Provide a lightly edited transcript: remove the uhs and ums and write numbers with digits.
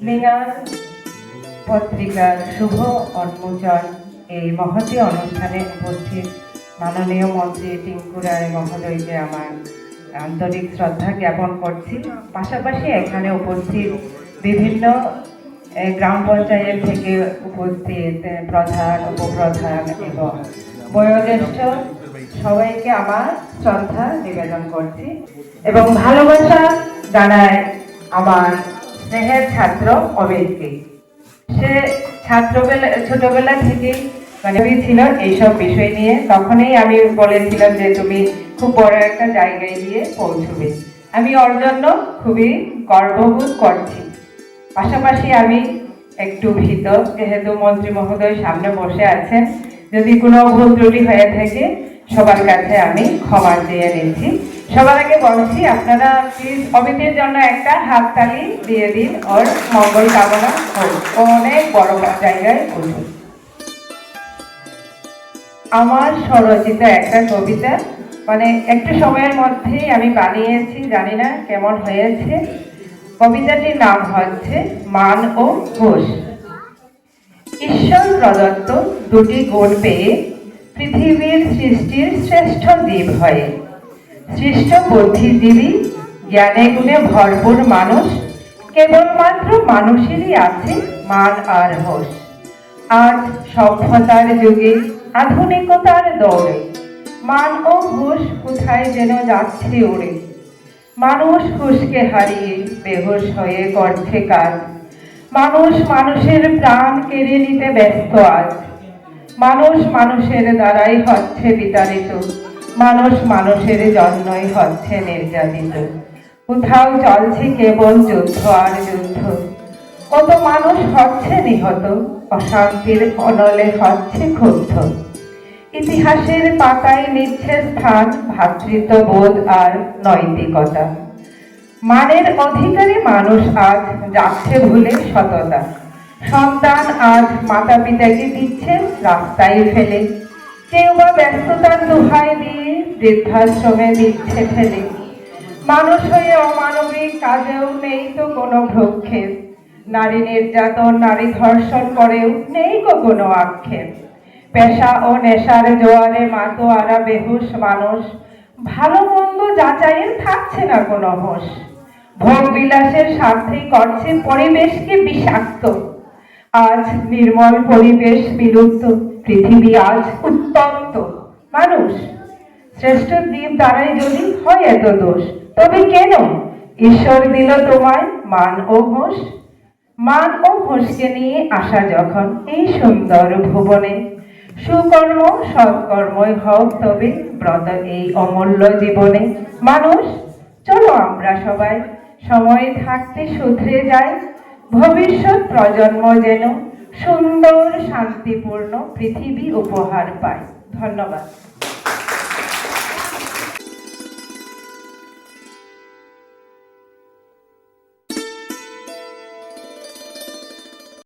Linger পত্রিকার শুভ উন্মোচন এই মহতী অনুষ্ঠানে উপস্থিত মাননীয় মন্ত্রী টিঙ্কু রায় মহোদয়কে আমার আন্তরিক শ্রদ্ধা জ্ঞাপন করছি। পাশাপাশি এখানে উপস্থিত বিভিন্ন গ্রাম পঞ্চায়েত থেকে উপস্থিত প্রধান, উপপ্রধান এবং বয়োজ্যেষ্ঠ সবাইকে আমার শ্রদ্ধা নিবেদন করছি এবং ভালোবাসা জানায় আমার স্নেহের ছাত্র অমিতকে। সে ছোটবেলা থেকেই ছিল এইসব বিষয় নিয়ে। তখনই আমি বলেছিলাম যে তুমি খুব বড় একটা জায়গায় গিয়ে পৌঁছবে। আমি ওর জন্য খুবই গর্ববোধ করছি। পাশাপাশি আমি একটু ভীত, যেহেতু মন্ত্রী মহোদয় সামনে বসে আছেন। যদি কোনো ভুল ত্রুটি হয়ে থাকে সবার কাছে আমি ক্ষমা চেয়ে নিচ্ছি। সবার আগে বলছি, আপনারা প্লিজ অমিতের জন্য একটা হাততালি দিয়ে দিন। ওর মঙ্গল কামনা হোক, ও অনেক বড় জায়গায় উঠুক। আমার স্বরচিত একটা কবিতা, একটু সময়ের মধ্যেই আমি বানিয়েছি, জানি না কেমন হয়েছে। কবিতাটির নাম হচ্ছে মান ও হুঁশ। ঈশ্বর প্রদত্ত দুটি গুণ পেয়ে পৃথিবীর সৃষ্টির শ্রেষ্ঠ জীব হয়ে সৃষ্ট বুদ্ধিজীবী জ্ঞানে গুণে ভরপুর মানুষ, কেবলমাত্র মানুষেরই আছে মান আর হুঁশ। আজ সভ্যতার যুগে আধুনিকতার দৌড়ে মান ও হুঁশ কোথায় যেন যাচ্ছে উড়ে। মানুষ হুঁশকে হারিয়ে বেহুশ হয়ে করছে কাজ। মানুষ মানুষের প্রাণ কেড়ে নিতে ব্যস্ত আজ। মানুষ মানুষের দ্বারাই হচ্ছে বিতাড়িত, মানুষ মানুষের জন্যই হচ্ছে নির্যাতিত। কোথাও চলছে কেবল যুদ্ধ আর যুদ্ধ, কত মানুষ হচ্ছে নিহত, অশান্তির অনলে হচ্ছে ক্ষুব্ধ। ইতিহাসের পাতায় নিচ্ছে স্থান ভ্রাতৃত্ববোধ আর নৈতিকতা। মানের অধিকারী মানুষ আজ যাচ্ছে ভুলে সততা। সন্তান আজ মাতা পিতাকে দিচ্ছে রাস্তায় ফেলে, কেউ বা ব্যস্ততার দোহাই দিয়ে বৃদ্ধাশ্রমে দিচ্ছে ঠেলে। মানুষ হয়ে অমানবিক কাজেও নেই তো কোনো ভ্রুক্ষেপ, নারী নির্যাতন নারী ধর্ষণ করেও নেই কোনো আক্ষেপ। পেশা ও নেশার জোয়ারে মাতোয়ারা বেহুশ মানুষ, ভালো মন্দ যাচাইয়ের থাকছে না কোনো হোশ। ভোগ বিলাসের স্বার্থেই করছে পরিবেশকে বিষাক্ত। আজ নির্মল পরিবেশ বিলুপ্ত, পৃথিবী আজ উত্তপ্ত। মানুষ শ্রেষ্ঠ জীব দ্বারাই যদি হয় এত দোষ, তবে কেন ঈশ্বর দিল তোমায় মান ও হুঁশ? মান ও হুঁশকে নিয়ে আসা যখন এই সুন্দর ভুবনে, সুকর্ম সৎকর্মই হোক তবে ব্রত এই অমূল্য জীবনে। মানুষ চলো আমরা সবাই সময় থাকতে শুধরে যাই, ভবিষ্যৎ প্রজন্ম যেন সুন্দর শান্তিপূর্ণ পৃথিবী উপহার পায়। ধন্যবাদ।